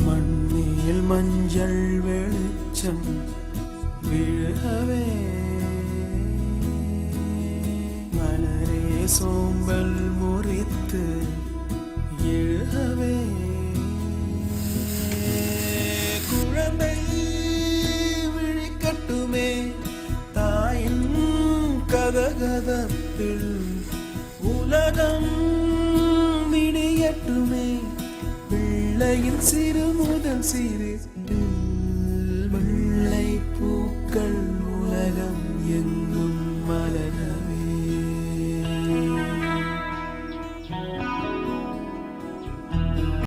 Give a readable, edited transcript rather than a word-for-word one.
மண்ணில் மஞ்சள் வெளிச்சம் விழவே மலரே சோம்பல் முறித்து எழுகவே குழந்தை விழிக்கட்டுமே தாயின் கதகதப்பில் உலகம் விடியட்டுமே பிள்ளையின் சிறு முதல் சிறு